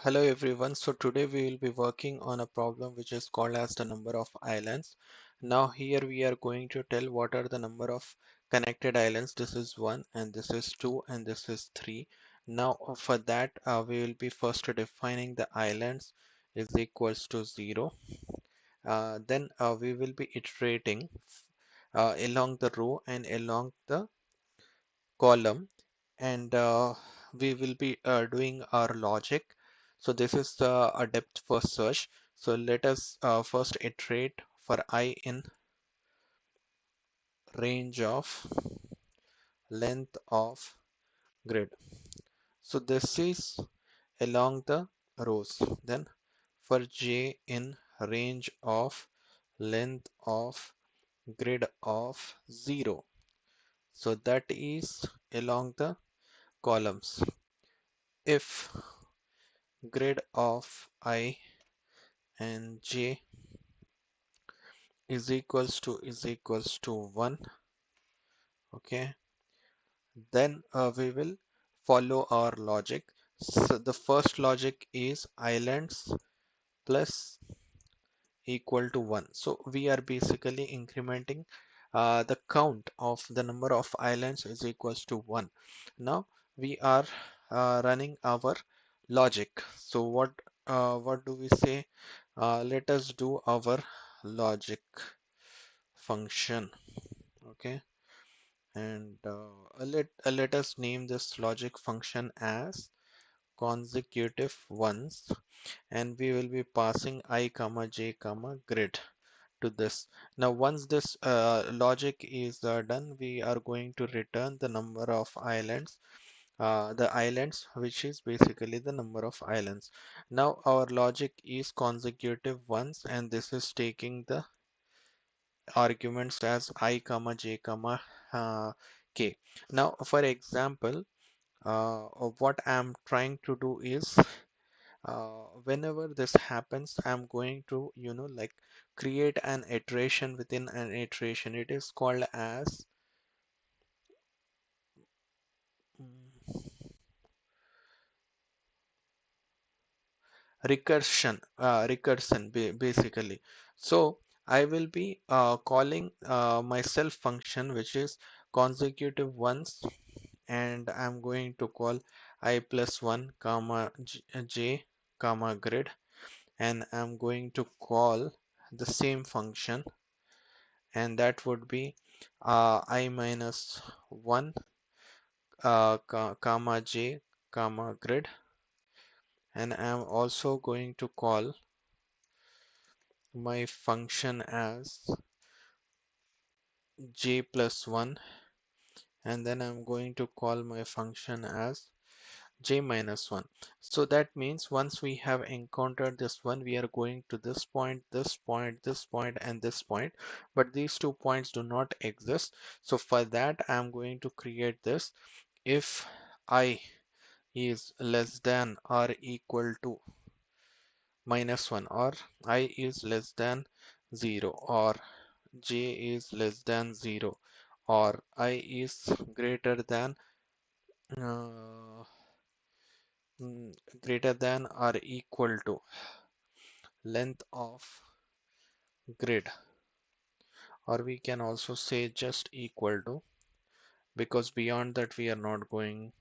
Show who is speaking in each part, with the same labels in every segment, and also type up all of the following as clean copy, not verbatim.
Speaker 1: Hello everyone. So today we will be working on a problem which is called as the number of islands. Now here we are going to tell what are the number of connected islands. This is 1 and this is 2 and this is 3. Now for that we will be first defining the islands is equals to 0. Then we will be iterating along the row and along the column, and we will be doing our logic. So this is a depth first search. So let us first iterate for I in range of length of grid. So this is along the rows. Then for j in range of length of grid of 0. So that is along the columns. If grid of I and j is equals to 1, okay, then we will follow our logic. So the first logic is islands plus equal to 1. So we are basically incrementing the count of the number of islands is equals to 1. Now we are running our logic. So what do we say? Let us do our logic function. Okay, and let us name this logic function as consecutive ones, and we will be passing I comma j comma grid to this. Now once this logic is done, we are going to return the number of islands, the islands which is basically the number of islands. Now our logic is consecutive ones, and this is taking the arguments as I comma j comma k. Now for example, what I'm trying to do is whenever this happens, I'm going to like create an iteration within an iteration. It is called as recursion basically. So I will be calling my self function which is consecutive ones, and I'm going to call I plus 1 comma j comma grid, and I'm going to call the same function, and that would be I minus 1 comma j comma grid, and I'm also going to call my function as j plus 1, and then I'm going to call my function as j minus 1. So that means once we have encountered this one, we are going to this point, this point, this point, and this point, but these 2 points do not exist. So for that, I'm going to create this: if I is less than or equal to minus 1, or I is less than 0, or j is less than 0, or I is greater than uh, greater than or equal to length of grid, or we can also say just equal to, because beyond that we are not going.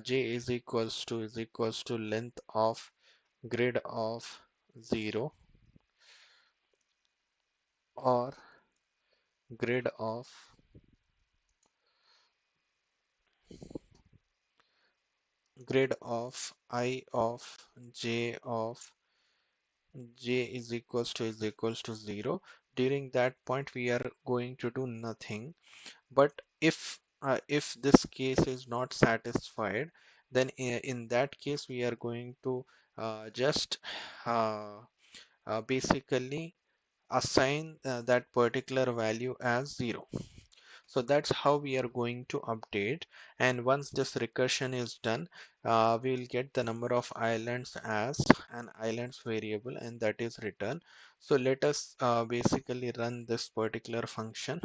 Speaker 1: J is equals to length of grid of 0, or grid of I of j of j is equals to 0. During that point we are going to do nothing. But if this case is not satisfied, then in that case we are going to just uh, basically assign that particular value as 0. So that's how we are going to update. And once this recursion is done, we will get the number of islands as an islands variable, and that is return. So let us basically run this particular function.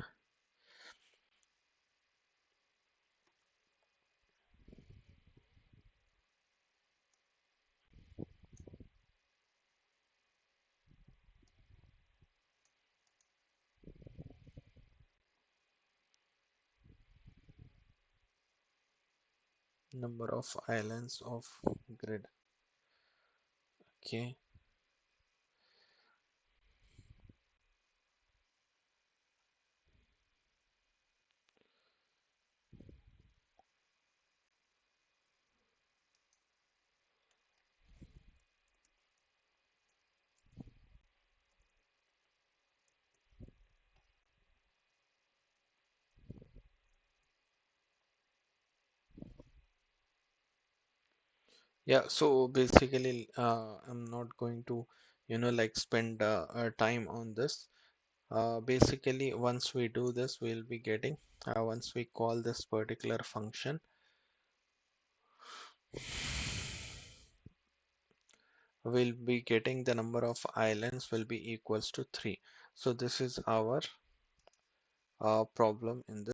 Speaker 1: number of islands of grid. Okay. Yeah, so basically, I'm not going to, like spend time on this. Basically, once we do this, we'll be getting, once we call this particular function, we'll be getting the number of islands will be equals to 3. So this is our problem in this.